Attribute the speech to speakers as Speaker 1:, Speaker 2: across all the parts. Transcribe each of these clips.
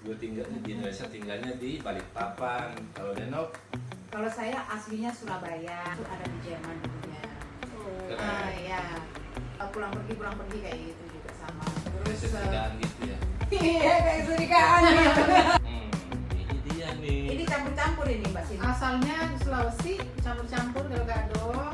Speaker 1: Gue tinggalnya di Indonesia, tinggalnya di Balikpapan. Kalau Denok?
Speaker 2: Kalau saya aslinya Surabaya, itu ada di Jerman dulunya.
Speaker 1: Keren.
Speaker 2: Ya, pulang pergi kayak gitu juga sama. Terus
Speaker 1: Setrikaan gitu ya.
Speaker 2: iya kayak setrikaan gitu.
Speaker 1: Ini dia nih.
Speaker 2: Ini campur-campur ini Mbak Sini.
Speaker 3: Asalnya di Sulawesi, campur-campur gado-gado.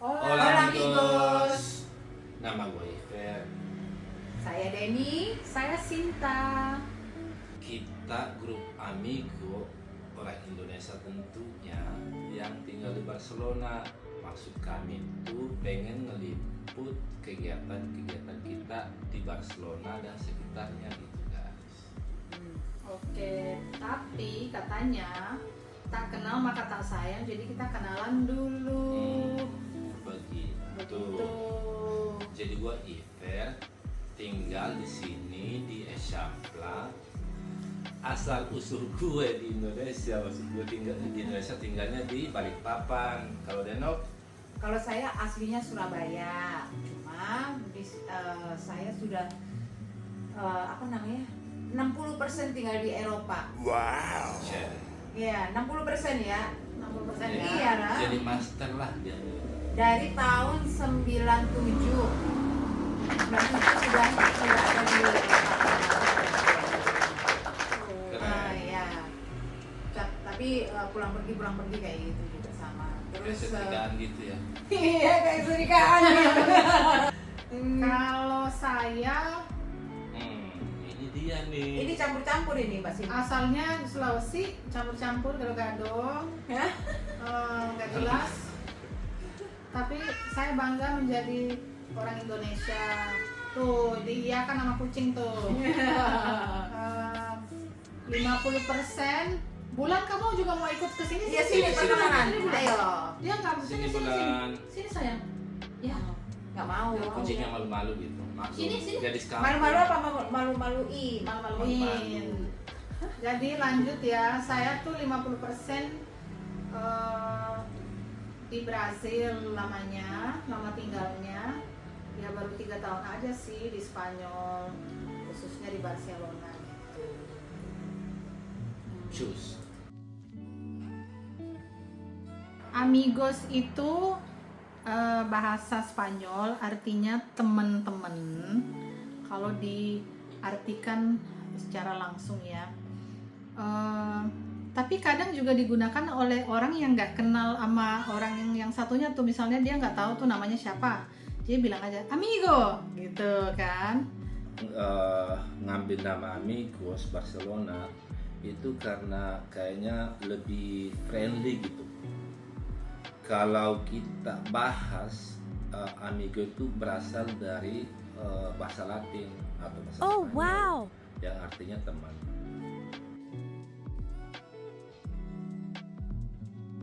Speaker 1: Hola amigos. Nama gue Iver.
Speaker 2: Saya Denny.
Speaker 3: Saya Sinta.
Speaker 1: Kita grup amigo orang Indonesia tentunya yang tinggal di Barcelona. Maksud kami itu pengen ngeliput kegiatan-kegiatan kita di Barcelona dan sekitarnya gitu guys.
Speaker 3: Oke, tapi katanya tak kenal maka tak sayang, jadi kita kenalan dulu.
Speaker 1: Begitu.
Speaker 3: Begitu.
Speaker 1: Jadi gua Iver tinggal di sini di Esampla. Asal usul gue di Indonesia, maksud gue tinggal di Indonesia, tinggalnya di Balikpapan. Kalau Denok?
Speaker 2: Kalau saya aslinya Surabaya, cuma saya sudah 60% tinggal di Eropa.
Speaker 1: Wow.
Speaker 2: Iya, 60% ya.
Speaker 3: 60%
Speaker 2: Jadi,
Speaker 3: ya.
Speaker 2: iya, nah.
Speaker 1: Jadi master lah dia.
Speaker 2: Dari tahun 97 sudah ada di Eropa. Ya. Tapi pulang pergi kayak gitu juga sama.
Speaker 1: Kayak setrikaan gitu ya.
Speaker 2: Iya kayak setrikaan gitu.
Speaker 3: Kalau saya
Speaker 1: Ini dia nih.
Speaker 2: Ini campur-campur ini Mbak Sini.
Speaker 3: asalnya di Sulawesi, campur-campur gado-gado.
Speaker 2: Hah?
Speaker 3: Nggak jelas. Tapi saya bangga menjadi orang Indonesia. Tuh, diiyakan sama kucing tuh. 50%. Bulan kamu juga mau ikut ke sini?
Speaker 2: Iya sini
Speaker 1: Sini,
Speaker 2: perkenalan.
Speaker 1: sini.
Speaker 2: Ayo.
Speaker 3: Dia nggak
Speaker 1: Sini,
Speaker 3: sini,
Speaker 1: Bulan.
Speaker 3: sini sayang. Ya.
Speaker 2: Nggak mau.
Speaker 1: Kucingnya malu-malu gitu. Maklum.
Speaker 3: Sini.
Speaker 1: Gadis kampung.
Speaker 2: Malu-malu apa malu-maluin?
Speaker 3: Malu-maluin. Jadi lanjut ya, saya tuh 50% di Brasil lamanya, lama tinggalnya. Ya baru 3 tahun aja sih di Spanyol, khususnya di Barcelona gitu.
Speaker 1: Cus.
Speaker 3: Amigos itu bahasa Spanyol artinya teman-teman. Kalau diartikan secara langsung ya. Tapi kadang juga digunakan oleh orang yang nggak kenal sama orang yang satunya tuh, misalnya dia nggak tahu tuh namanya siapa, dia bilang aja amigo gitu kan.
Speaker 1: Ngambil nama Amigos Barcelona itu karena kayaknya lebih friendly gitu. Kalau kita bahas amigo itu berasal dari bahasa Latin atau bahasa Spanyol yang artinya teman.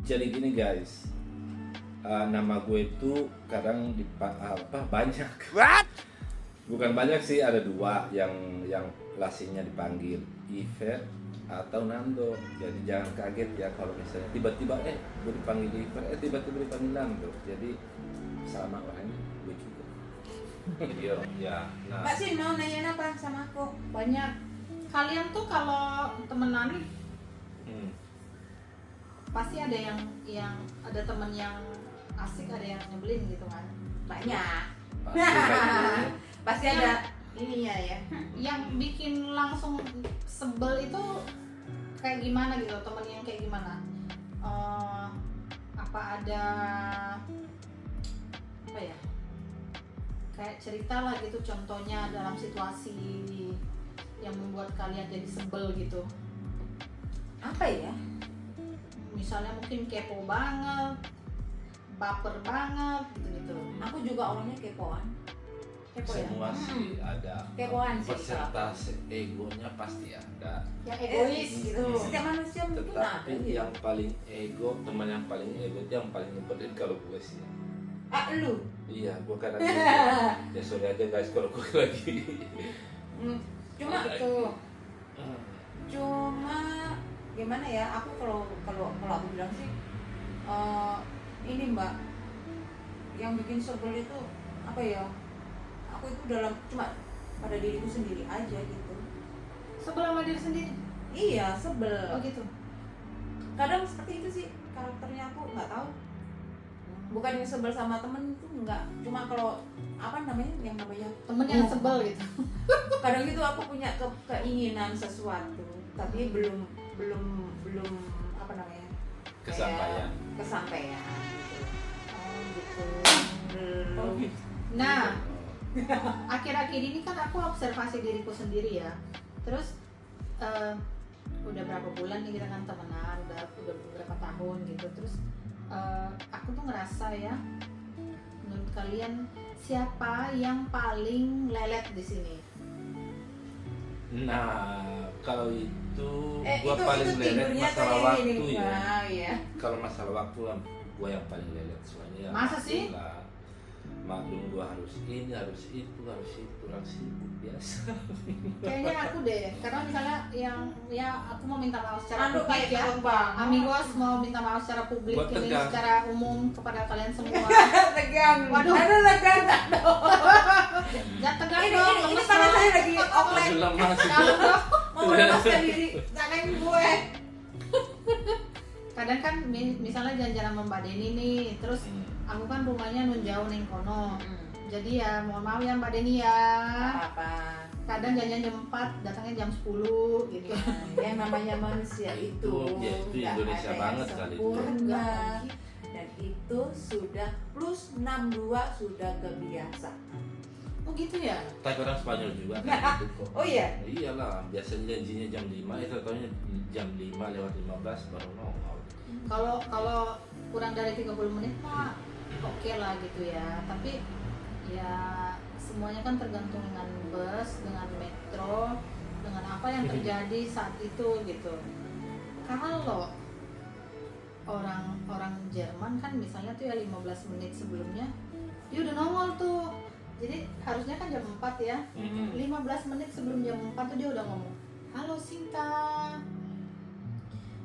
Speaker 1: Jadi gini guys, nama gue itu kadang banyak. What? Bukan banyak sih, ada 2 yang lasingnya dipanggil Iver atau Nando. Jadi jangan kaget ya kalau misalnya tiba-tiba gue dipanggil Iver, tiba-tiba dipanggil Nando. Jadi sama orangnya gue juga. Video ya. Nah,
Speaker 2: Mbak Sin mau nanya apa sama aku?
Speaker 3: Banyak. Kalian tuh kalau temenan pasti ada yang ada temen yang asik, ada yang nyebelin gitu kan.
Speaker 2: Banyak.
Speaker 1: pasti kayak
Speaker 2: Pasti ada ininya ya.
Speaker 3: Yang bikin langsung sebel itu kayak gimana gitu, temen yang kayak gimana? Apa ada apa ya, kayak cerita lah gitu, contohnya dalam situasi yang membuat kalian jadi sebel gitu.
Speaker 2: Apa ya?
Speaker 3: Misalnya mungkin kepo banget, baper banget gitu-gitu.
Speaker 2: Aku juga orangnya kepoan.
Speaker 3: Kepo ya?
Speaker 1: semua sih ada.
Speaker 2: Kepoan sih,
Speaker 1: persentase egonya pasti ada.
Speaker 3: Yang egois gitu.
Speaker 2: Setiap manusia mungkin ada
Speaker 1: Tetapi
Speaker 2: gitu.
Speaker 1: yang paling ego, teman yang paling ego itu yang paling nyebelin kalau gue sih.
Speaker 2: Lu?
Speaker 1: Iya, gue kadang ya sorry aja guys kalau gue lagi
Speaker 2: Cuma
Speaker 3: gitu.
Speaker 2: Cuma gimana ya, aku kalau aku bilang sih ini Mbak, yang bikin sebel itu apa ya, aku itu dalam cuma pada diriku sendiri aja gitu.
Speaker 3: Sebel sama diri sendiri.
Speaker 2: Iya, sebel.
Speaker 3: Oh gitu.
Speaker 2: Kadang seperti itu sih karakternya, aku nggak tahu. Bukan yang sebel sama temen itu enggak, cuma kalau apa namanya, yang namanya
Speaker 3: Temen yang sebel gitu.
Speaker 2: kadang gitu aku punya keinginan sesuatu tapi belum apa namanya,
Speaker 1: Kesampaian.
Speaker 2: kesampaian gitu.
Speaker 3: Oh gitu.
Speaker 2: Belum.
Speaker 3: Nah, akhir-akhir ini kan aku observasi diriku sendiri ya. Terus udah berapa bulan nih kita kan temenan, udah beberapa tahun gitu. Terus aku tuh ngerasa ya, menurut kalian siapa yang paling lelet di sini?
Speaker 1: Nah, kalau itu gua
Speaker 2: itu
Speaker 1: paling lelet
Speaker 2: tidurnya
Speaker 1: masalah
Speaker 2: kayak
Speaker 1: waktu
Speaker 2: gini,
Speaker 1: ya.
Speaker 2: Wah, ya.
Speaker 1: Kalau masalah waktu kan gua yang paling lelet soalnya.
Speaker 3: Masa sih?
Speaker 1: Maklum gua harus ini, harus itu, orang sibuk biasa.
Speaker 3: Kayaknya aku deh, karena misalnya yang ya aku mau minta maaf secara
Speaker 2: Aduh,
Speaker 3: publik
Speaker 2: kayak
Speaker 3: ya.
Speaker 2: bang.
Speaker 3: Amigos mau minta maaf secara publik
Speaker 1: Buat
Speaker 3: ini
Speaker 1: tegang.
Speaker 3: secara umum kepada kalian semua.
Speaker 2: Tegang.
Speaker 3: Waduh.
Speaker 2: Aduh, tegang.
Speaker 3: Jangan tegang
Speaker 2: Ini
Speaker 3: dong,
Speaker 2: ini
Speaker 3: lemes
Speaker 2: tangan
Speaker 3: dong.
Speaker 2: saya lagi offline.
Speaker 1: Lagi lemas itu.
Speaker 3: Kalem dong.
Speaker 2: Mau melepaskan diri tangan gue.
Speaker 3: Kadang kan misalnya jalan-jalan sama Mbak Deni nih, terus aku kan rumahnya nun jauh neng kono. Jadi ya mohon maaf ya Mbak Deni ya.
Speaker 2: Apa?
Speaker 3: Kadang jalan jam 4, datangnya jam 10 gitu.
Speaker 2: Yang namanya manusia itu
Speaker 1: Ya, itu
Speaker 2: nggak
Speaker 1: Indonesia
Speaker 2: ada yang
Speaker 1: banget kali itu.
Speaker 2: sempurna. Dan itu sudah plus 62 sudah kebiasaan.
Speaker 3: Oh gitu ya?
Speaker 1: Tapi orang Spanyol juga kan gitu kok.
Speaker 2: Oh iya?
Speaker 1: Iyalah, biasanya janjinya jam 5, itu tahunya jam 5 lewat 15 baru nongol.
Speaker 3: Kalau kurang dari 30 menit mah oke lah gitu ya. Tapi ya semuanya kan tergantung dengan bus, dengan metro, dengan apa yang terjadi saat itu gitu. Kalau orang Jerman kan misalnya tuh ya 15 menit sebelumnya dia udah nongol tuh. Jadi harusnya kan jam 4 ya. 15 menit sebelum jam 4 tuh dia udah ngomong, "Halo Sinta,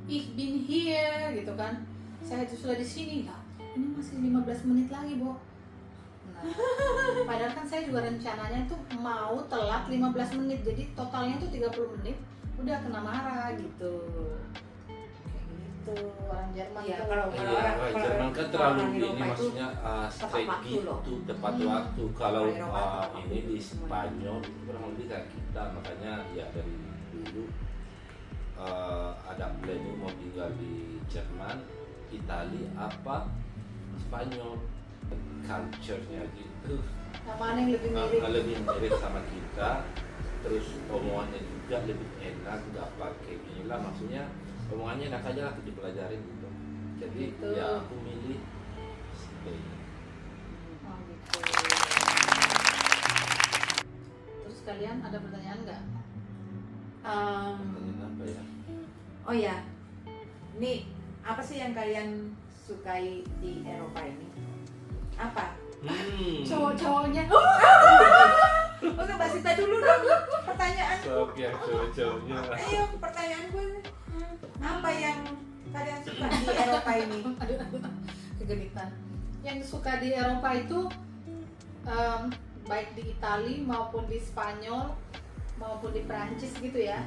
Speaker 3: ich bin here," gitu kan. Saya itu sudah di sini. Lah, ini masih 15 menit lagi, Bo. Nah, padahal kan saya juga rencananya tuh mau telat 15 menit. Jadi totalnya tuh 30 menit udah kena marah gitu. Kayak gitu orang Jerman
Speaker 2: Iya,
Speaker 3: tuh.
Speaker 2: kalau
Speaker 1: Iya,
Speaker 2: orang-
Speaker 1: Jerman kan
Speaker 2: kalau
Speaker 1: terlalu
Speaker 2: orang
Speaker 1: ini
Speaker 2: Eropa itu
Speaker 1: maksudnya straight
Speaker 2: waktu loh.
Speaker 1: gitu, tepat
Speaker 3: Hmm.
Speaker 1: waktu. Kalau
Speaker 2: Orang Eropa tepat
Speaker 1: ini
Speaker 2: waktu
Speaker 1: di
Speaker 2: semua.
Speaker 1: Spanyol itu kurang lebih kayak kita, makanya ya dari dulu ada plan mau tinggal di Jerman, Itali apa Spanyol, culture-nya gitu.
Speaker 3: Nah, mana yang lebih mirip?
Speaker 1: Lebih mirip sama kita, terus omongannya juga lebih enak, nggak pakai gila, maksudnya omongannya enak aja lah dipelajarin gitu. Jadi
Speaker 3: Gitu.
Speaker 1: ya aku milih Spain.
Speaker 3: Oh, gitu. Terus kalian ada pertanyaan nggak?
Speaker 1: Pertanyaan apa ya?
Speaker 2: Oh ya, ini apa sih yang kalian sukai di Eropa ini? Apa?
Speaker 3: Cowok-cowoknya.
Speaker 2: Oke, Mbak Sita dulu dong. Pertanyaan.
Speaker 1: Sok yang cowok-cowoknya.
Speaker 2: Ayo, pertanyaan gue. Apa yang kalian suka di Eropa ini?
Speaker 3: Aduh, kegenitan. Yang suka di Eropa itu baik di Itali maupun di Spanyol maupun di Prancis gitu ya.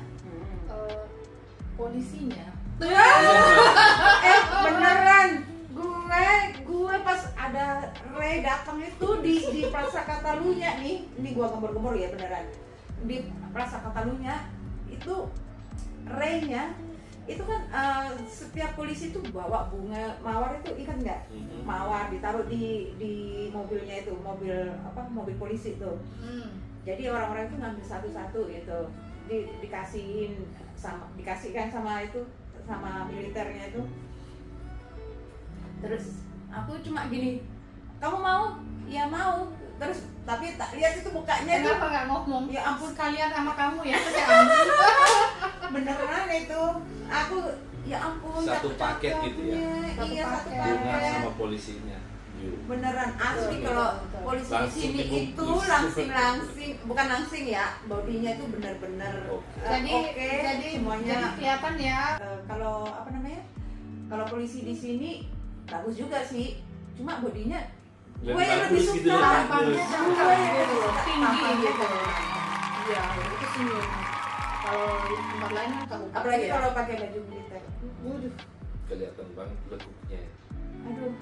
Speaker 3: Polisinya.
Speaker 2: Beneran. Gue pas ada Ray datang itu di Plaza Catalunya nih. Ini gue gembor-gembor ya beneran. Di Plaza Catalunya itu Ray-nya itu kan setiap polisi itu bawa bunga mawar, itu ikan nggak? Mawar ditaruh di mobilnya itu, mobil polisi itu. Jadi orang-orang itu ngambil satu-satu gitu, dikasihkan sama itu, sama militernya itu. Terus aku cuma gini, kamu mau? Ya mau. Terus tapi tak lihat itu mukanya tuh.
Speaker 3: Kenapa nggak ngomong?
Speaker 2: Ya ampun,
Speaker 3: Kalian sama kamu ya, saya ampun.
Speaker 2: beneran itu. Aku ya ampun.
Speaker 1: Satu paket gitu ya?
Speaker 2: cakep-cakepnya. Iya, satu
Speaker 3: Satu
Speaker 1: Bunga
Speaker 2: paket.
Speaker 1: sama polisinya
Speaker 2: beneran asli. Kalau polisi di
Speaker 1: Langsung
Speaker 2: sini itu
Speaker 1: dibungkus.
Speaker 2: langsing, bukan langsing ya, bodinya itu bener-bener
Speaker 3: Jadi
Speaker 2: oke,
Speaker 3: jadi
Speaker 2: semuanya.
Speaker 3: jadi kelihatan ya.
Speaker 2: Kalau apa namanya, kalau polisi di sini bagus juga sih, cuma bodinya gue yang lebih
Speaker 1: bagus gitu,
Speaker 2: suka
Speaker 1: lebih
Speaker 3: Tampangnya
Speaker 1: bagus.
Speaker 3: juga gitu, tinggi
Speaker 2: Tampangnya
Speaker 3: gitu.
Speaker 2: keren.
Speaker 3: Iya, itu senyum. Kalau di tempat lain kan kaku.
Speaker 2: Apalagi kalau pakai baju militer.
Speaker 3: Waduh.
Speaker 1: Kelihatan banget lekuknya.
Speaker 2: Aduh,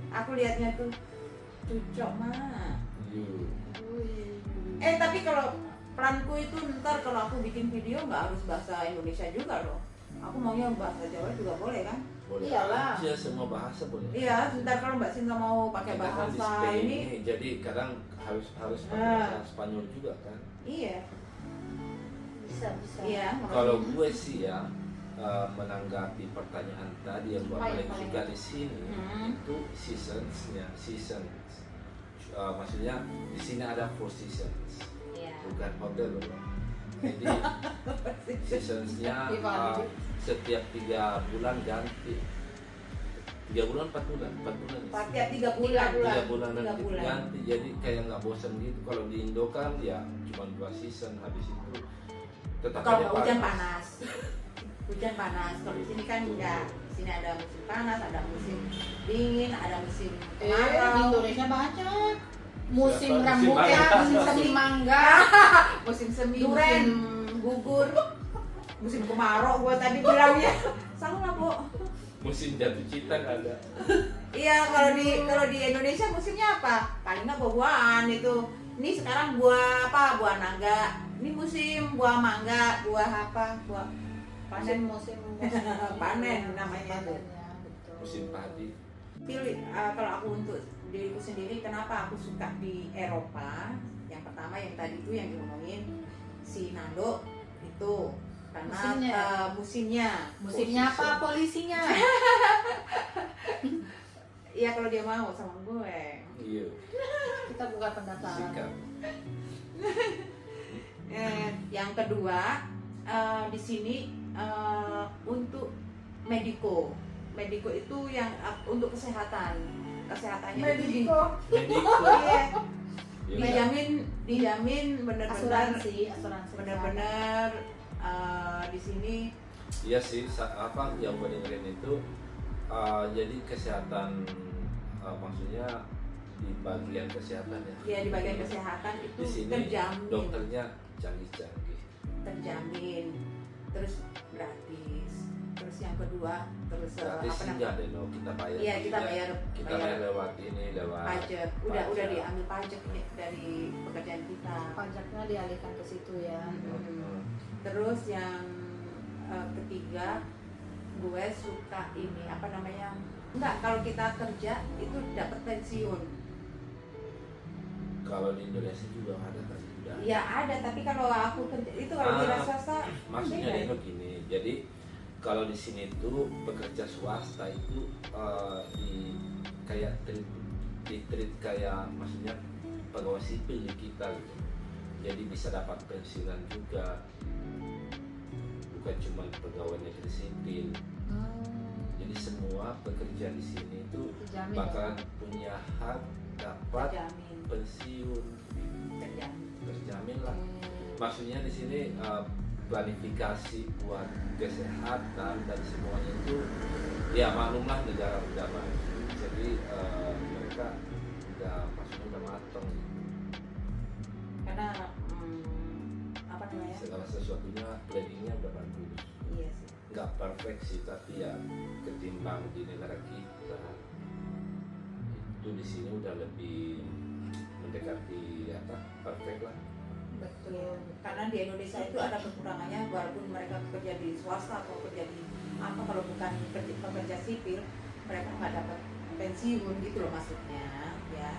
Speaker 2: aku lihatnya tuh cucok mah. Tapi kalau peranku itu ntar kalau aku bikin video nggak harus bahasa Indonesia juga loh. Aku maunya bahasa Jawa juga boleh kan?
Speaker 1: Boleh
Speaker 3: Iyalah.
Speaker 1: aja, semua bahasa boleh.
Speaker 2: Iya, ntar kalau Mbak Sinta mau pakai
Speaker 1: Kita kan di
Speaker 2: bahasa
Speaker 1: Spain
Speaker 2: ini,
Speaker 1: jadi kadang harus pakai
Speaker 2: Ah.
Speaker 1: bahasa Spanyol juga kan.
Speaker 2: iya,
Speaker 3: Bisa.
Speaker 2: iya.
Speaker 1: Kalau gue sih ya menanggapi pertanyaan tadi yang gue paling
Speaker 3: Paling.
Speaker 1: suka di sini itu seasons. Maksudnya di sini ada 4 seasons,
Speaker 2: Iya.
Speaker 1: bukan hotel loh. Jadi seasonsnya
Speaker 3: Iya,
Speaker 1: setiap 3 bulan ganti. 3 bulan 4 bulan 4 bulan.
Speaker 2: Tiap 3 bulan.
Speaker 1: 3 bulan
Speaker 2: Tiga
Speaker 1: nanti
Speaker 2: bulan.
Speaker 1: ganti, jadi kayak nggak bosan gitu. Kalau di Indo kan ya cuma 2 season, habis itu tetap
Speaker 2: Kalau
Speaker 1: aja
Speaker 2: nggak hujan panas, hujan panas. Kalau di sini kan enggak. Di sini ada musim panas, ada musim dingin, ada musim
Speaker 3: Di
Speaker 2: kemarau,
Speaker 3: Indonesia banyak. Musim
Speaker 1: Siapa?
Speaker 3: rambutan,
Speaker 1: Musim
Speaker 3: musim semi mangga.
Speaker 2: musim semi,
Speaker 3: Duren.
Speaker 2: musim gugur, musim kemarau. Gua tadi bilangnya sama lah, Bu.
Speaker 1: musim jatuh cinta nggak ada.
Speaker 2: Iya, kalau di Indonesia musimnya apa? Paling nggak buah-buahan itu. Ini sekarang buah apa? Buah naga. Ini musim buah mangga, buah apa? Buah
Speaker 3: Musim
Speaker 2: panen namanya tuh.
Speaker 3: panen, ya, betul.
Speaker 1: Musim padi.
Speaker 2: Pilih kalau aku untuk diriku sendiri, kenapa aku suka di Eropa? Yang pertama yang tadi itu yang ngomongin si Nando itu karena
Speaker 3: Musimnya.
Speaker 2: musimnya.
Speaker 3: Musimnya apa? Polisinya.
Speaker 2: Iya, kalau dia mau sama gue.
Speaker 1: Iya.
Speaker 3: Kita buka pendaftaran.
Speaker 1: Sikat.
Speaker 2: Yang kedua di sini untuk mediko itu yang untuk kesehatannya itu
Speaker 1: Mediko.
Speaker 2: iya,
Speaker 1: Iya.
Speaker 2: dijamin benar-benar
Speaker 3: Asuransi.
Speaker 2: benar-benar di sini.
Speaker 1: Iya sih, apa yang gue dengerin itu jadi kesehatan maksudnya di bagian kesehatan ya.
Speaker 2: Ya, di bagian kesehatan itu
Speaker 1: Di sini
Speaker 2: terjamin,
Speaker 1: dokternya canggih-canggih.
Speaker 2: terjamin, terus gratis. Terus yang kedua, terus
Speaker 1: Gratis sih nggak deh, no, kita bayar.
Speaker 2: Iya, kita
Speaker 1: Kita bayar lewat ini, lewat
Speaker 2: pajak. Udah
Speaker 1: pajak.
Speaker 2: diambil pajak nih dari pekerjaan kita.
Speaker 3: Pajaknya dialihkan ke situ ya.
Speaker 1: Hmm.
Speaker 2: Terus yang ketiga, gue suka ini apa namanya? Enggak, kalau kita kerja itu dapat pensiun.
Speaker 1: Kalau di Indonesia juga ada kan? Udah.
Speaker 2: Ya ada, tapi kalau aku kerja itu kalau di swasta
Speaker 1: Maksudnya
Speaker 2: beda.
Speaker 1: Deno gini, jadi kalau di sini tuh pekerja swasta itu kayak di-treat kayak maksudnya pegawai sipil di kita gitu. Jadi bisa dapat pensiunan juga, bukan cuma pegawai negeri sipil. Jadi semua pekerja di sini itu
Speaker 3: Dijamin.
Speaker 1: bakalan punya hak dapat
Speaker 2: Terjamin,
Speaker 1: pensiun, terjamin lah. Maksudnya di sini planifikasi buat kesehatan dan semuanya itu ya maklumlah negara udah maju, jadi mereka udah maksudnya udah matang
Speaker 2: karena apa namanya?
Speaker 1: segala sesuatunya, planningnya udah bagus.
Speaker 2: Iya sih.
Speaker 1: Nggak perfect sih, tapi ya ketimbang di negara kita itu di sini udah lebih mendekati apa perfect lah.
Speaker 2: Betul. Karena di Indonesia itu ada kekurangannya, walaupun mereka kerja di swasta atau kerja di apa, kalau bukan pekerja sipil mereka nggak dapat pensiun gitu loh maksudnya ya.